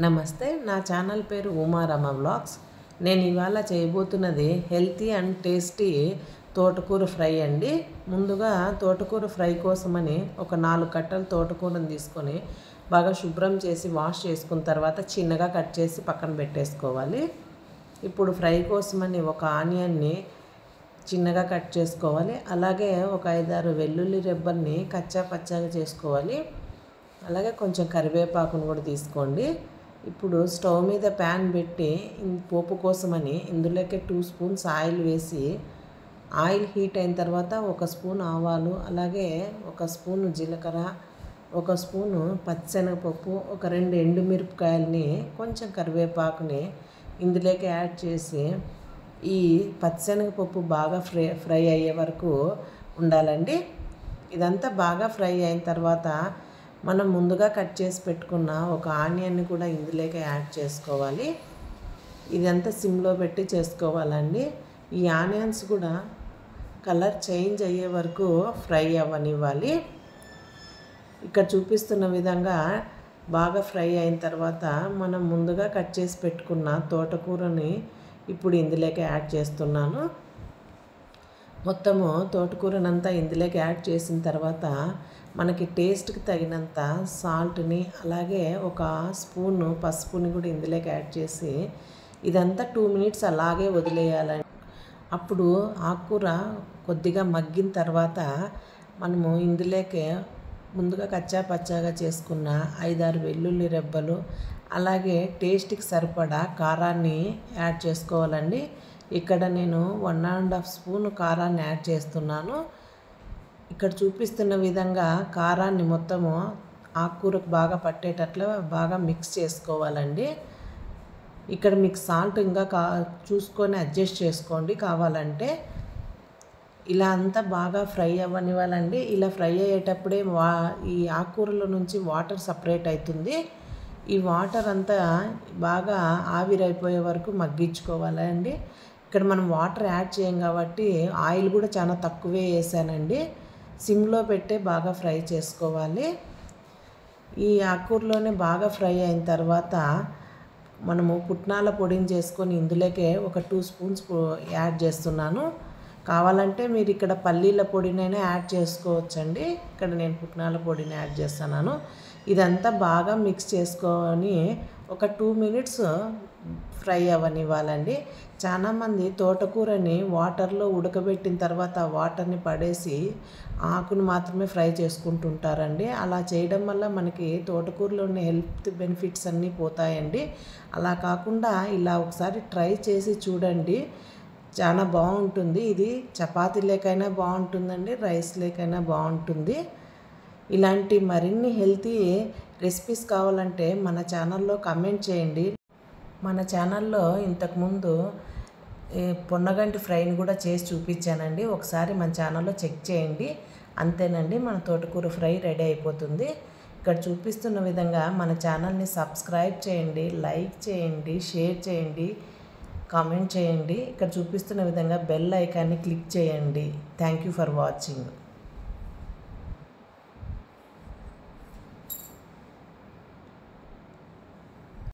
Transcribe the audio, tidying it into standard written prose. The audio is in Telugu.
నమస్తే, నా ఛానల్ పేరు ఉమారమ వ్లాగ్స్. నేను ఇవాళ చేయబోతున్నది హెల్తీ అండ్ టేస్టీ తోటకూర ఫ్రై అండి. ముందుగా తోటకూర ఫ్రై కోసమని ఒక 4 కట్టలు తోటకూరను తీసుకొని బాగా శుభ్రం చేసి వాష్ చేసుకున్న తర్వాత చిన్నగా కట్ చేసి పక్కన పెట్టేసుకోవాలి. ఇప్పుడు ఫ్రై కోసమని ఒక ఆనియన్ని చిన్నగా కట్ చేసుకోవాలి. అలాగే ఒక 5-6 వెల్లుల్లి రెబ్బల్ని కచ్చా పచ్చాగా చేసుకోవాలి. అలాగే కొంచెం కరివేపాకును కూడా తీసుకోండి. ఇప్పుడు స్టవ్ మీద ప్యాన్ పెట్టి పోపు కోసమని ఇందులోకి 2 స్పూన్స్ ఆయిల్ వేసి, ఆయిల్ హీట్ అయిన తర్వాత 1 స్పూన్ ఆవాలు, అలాగే 1 స్పూను జీలకర్ర, 1 స్పూను పచ్చిశనగపప్పు, ఒక 2 ఎండుమిరపకాయలని, కొంచెం కరివేపాకుని ఇందులోకి యాడ్ చేసి ఈ పచ్చిశనగపప్పు బాగా ఫ్రై అయ్యే వరకు ఉండాలండి. ఇదంతా బాగా ఫ్రై అయిన తర్వాత మనం ముందుగా కట్ చేసి పెట్టుకున్న ఒక ఆనియన్ని కూడా ఇందులోకి యాడ్ చేసుకోవాలి. ఇదంతా సిమ్లో పెట్టి చేసుకోవాలండి. ఈ ఆనియన్స్ కూడా కలర్ చేంజ్ అయ్యే వరకు ఫ్రై అవ్వనివ్వాలి. ఇక్కడ చూపిస్తున్న విధంగా బాగా ఫ్రై అయిన తర్వాత మనం ముందుగా కట్ చేసి పెట్టుకున్న తోటకూరని ఇప్పుడు ఇందులోకి యాడ్ చేస్తున్నాను. మొత్తము తోటకూరనంతా ఇందులోకి యాడ్ చేసిన తర్వాత మనకి టేస్ట్కి తగినంత సాల్ట్ని, అలాగే 1 స్పూను పసుపుని కూడా ఇందులోకి యాడ్ చేసి ఇదంతా 2 మినిట్స్ అలాగే వదిలేయాలండి. అప్పుడు ఆకుకూర కొద్దిగా మగ్గిన తర్వాత మనము ఇందులోకి ముందుగా కచ్చా పచ్చాగా చేసుకున్న 5-6 వెల్లుల్లి రెబ్బలు, అలాగే టేస్ట్కి సరిపడా కారాన్ని యాడ్ చేసుకోవాలండి. ఇక్కడ నేను 1.5 స్పూను కారాన్ని యాడ్ చేస్తున్నాను. ఇక్కడ చూపిస్తున్న విధంగా కారాన్ని మొత్తము ఆకుకూరకు బాగా పట్టేటట్లు బాగా మిక్స్ చేసుకోవాలండి. ఇక్కడ మీకు సాల్ట్ ఇంకా చూసుకొని అడ్జస్ట్ చేసుకోండి కావాలంటే. ఇలా అంతా బాగా ఫ్రై అవ్వనివ్వాలండి. ఇలా ఫ్రై అయ్యేటప్పుడే ఈ ఆకుకూరలో నుంచి వాటర్ సపరేట్ అవుతుంది. ఈ వాటర్ అంతా బాగా ఆవిరైపోయే వరకు మగ్గించుకోవాలండి. ఇక్కడ మనం వాటర్ యాడ్ చేయం కాబట్టి ఆయిల్ కూడా చాలా తక్కువే వేసానండి. సిమ్లో పెట్టే బాగా ఫ్రై చేసుకోవాలి. ఈ ఆకుకూరలోనే బాగా ఫ్రై అయిన తర్వాత మనము పుట్నాల పొడిని చేసుకొని ఇందులోకే ఒక 2 స్పూన్స్ యాడ్ చేస్తున్నాను. కావాలంటే మీరు ఇక్కడ పల్లీల పొడినైనా యాడ్ చేసుకోవచ్చండి. ఇక్కడ నేను పుట్నాల పొడిని యాడ్ చేస్తున్నాను. ఇదంతా బాగా మిక్స్ చేసుకొని ఒక 2 మినిట్స్ ఫ్రై అవ్వనివ్వాలండి. చాలామంది తోటకూరని వాటర్లో ఉడకబెట్టిన తర్వాత వాటర్ని పడేసి ఆకును మాత్రమే ఫ్రై చేసుకుంటుంటారండి. అలా చేయడం వల్ల మనకి తోటకూరలో ఉన్న హెల్త్ బెనిఫిట్స్ అన్నీ పోతాయండి. అలా కాకుండా ఇలా ఒకసారి ట్రై చేసి చూడండి, చాలా బాగుంటుంది. ఇది చపాతీ లేకైనా బాగుంటుందండి, రైస్ లేకైనా బాగుంటుంది. ఇలాంటి మరిన్ని హెల్తీ రెసిపీస్ కావాలంటే మన ఛానల్లో కమెంట్ చేయండి. మన ఛానల్లో ఇంతకుముందు పొన్నగంటి ఫ్రైని కూడా చేసి చూపించానండి. ఒకసారి మన ఛానల్లో చెక్ చేయండి. అంతేనండి, మన తోటకూర ఫ్రై రెడీ అయిపోతుంది. ఇక్కడ చూపిస్తున్న విధంగా మన ఛానల్ని సబ్స్క్రైబ్ చేయండి, లైక్ చేయండి, షేర్ చేయండి, కామెంట్ చేయండి. ఇక్కడ చూపిస్తున్న విధంగా బెల్ ఐకాన్ని క్లిక్ చేయండి. Thank you for watching.